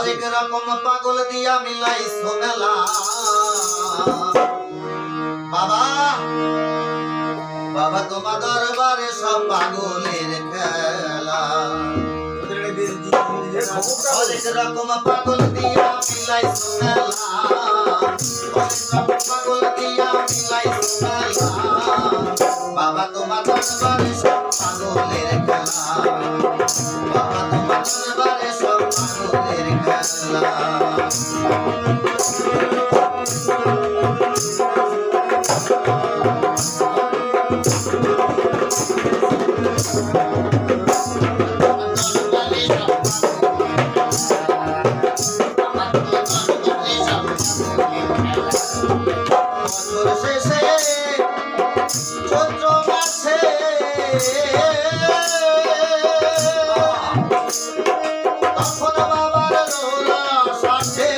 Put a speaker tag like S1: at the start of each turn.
S1: হরেক রকম পাগল দিয়া মিলাইছো মেলা বাবা বাবা তোমার দরবারে সব পাগলের খেলা হরেক রকম পাগল দিয়া মিলাইছো মেলা হরেক রকম পাগল দিয়া মিলাইছো মেলা বাবা তোমার দরবারে সব পাগলের খেলা বাবা তোমার দরবারে সব পাগলের খেলা চৈত্র মাসে তখন বাবার লোলা সাথে